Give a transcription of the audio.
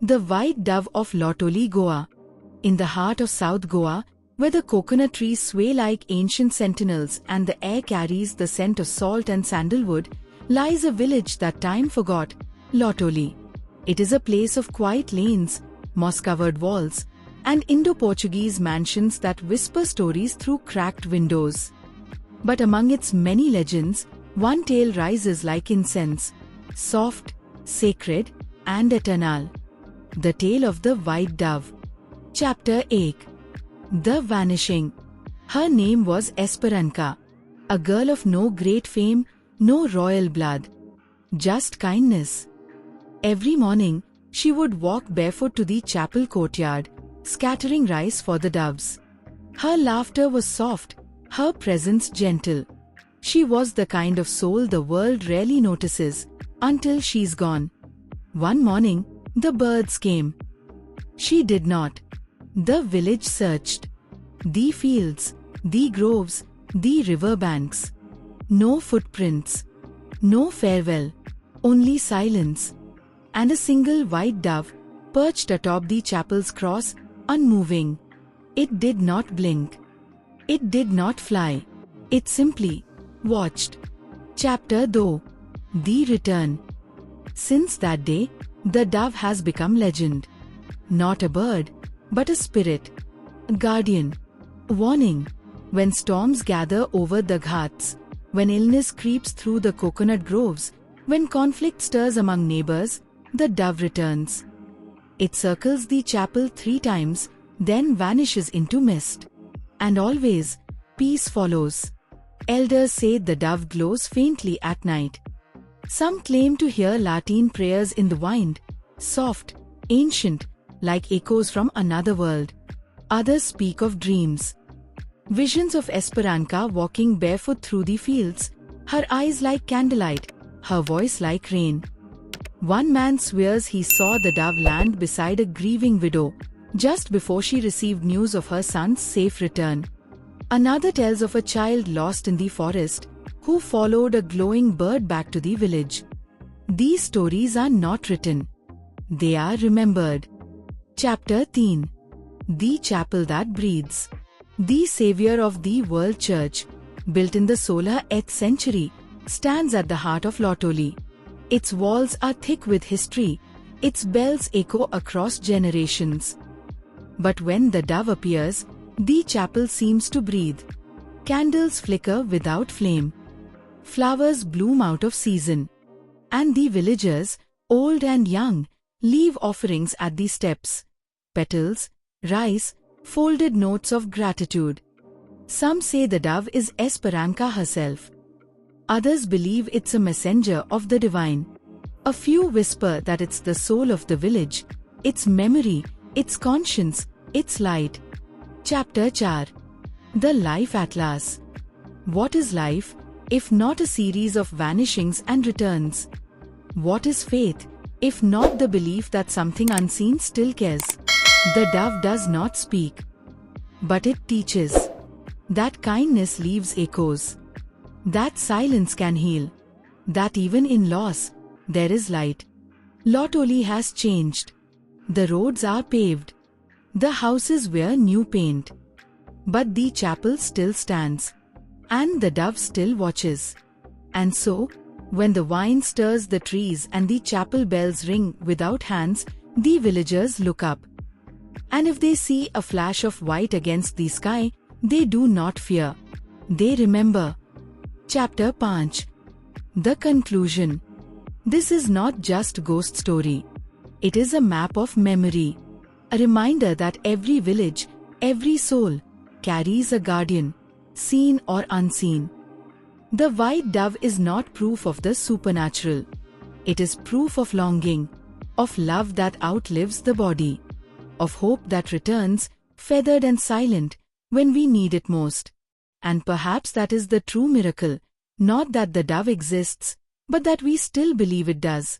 The white dove of Loutolim, Goa. In the heart of South Goa, where the coconut trees sway like ancient sentinels and the air carries the scent of salt and sandalwood, lies a village that time forgot, Loutolim. It is a place of quiet lanes, moss-covered walls, and Indo-Portuguese mansions that whisper stories through cracked windows. But among its many legends, one tale rises like incense, soft, sacred, and eternal. The tale of the white dove. Chapter 8. The Vanishing. Her name was Esperança, a girl of no great fame, no royal blood, just kindness. Every morning, she would walk barefoot to the chapel courtyard, scattering rice for the doves. Her laughter was soft, her presence gentle. She was the kind of soul the world rarely notices, until she's gone. One morning, the birds came. She did not. The village searched. The fields, the groves, the riverbanks. No footprints. No farewell. Only silence. And a single white dove, perched atop the chapel's cross, unmoving. It did not blink. It did not fly. It simply watched. Chapter 2. The Return. Since that day, the dove has become legend. Not a bird, but a spirit. A guardian. A warning. When storms gather over the ghats, when illness creeps through the coconut groves, when conflict stirs among neighbors, the dove returns. It circles the chapel 3 times, then vanishes into mist. And always, peace follows. Elders say the dove glows faintly at night. Some claim to hear Latin prayers in the wind, soft, ancient, like echoes from another world. Others speak of dreams. Visions of Esperança walking barefoot through the fields, her eyes like candlelight, her voice like rain. One man swears he saw the dove land beside a grieving widow, just before she received news of her son's safe return. Another tells of a child lost in the forest, who followed a glowing bird back to the village. These stories are not written. They are remembered. Chapter 10. The Chapel That Breathes. The Savior of the World Church, built in the solar 8th century, stands at the heart of Loutolim. Its walls are thick with history, its bells echo across generations. But when the dove appears, the chapel seems to breathe. Candles flicker without flame. Flowers bloom out of season. And the villagers, old and young, leave offerings at the steps. Petals, rice, folded notes of gratitude. Some say the dove is Esperança herself. Others believe it's a messenger of the divine. A few whisper that it's the soul of the village, its memory, its conscience, its light. Chapter 4. The Life Atlas. What is life, if not a series of vanishings and returns? What is faith, if not the belief that something unseen still cares? The dove does not speak, but it teaches. That kindness leaves echoes. That silence can heal. That even in loss, there is light. Loutolim has changed. The roads are paved. The houses wear new paint. But the chapel still stands. And the dove still watches. And so, when the wind stirs the trees and the chapel bells ring without hands, the villagers look up. And if they see a flash of white against the sky, they do not fear. They remember. Chapter 5. The Conclusion. This is not just ghost story. It is a map of memory. A reminder that every village, every soul, carries a guardian, seen or unseen. The white dove is not proof of the supernatural. It is proof of longing, of love that outlives the body, of hope that returns, feathered and silent, when we need it most. And perhaps that is the true miracle, not that the dove exists, but that we still believe it does.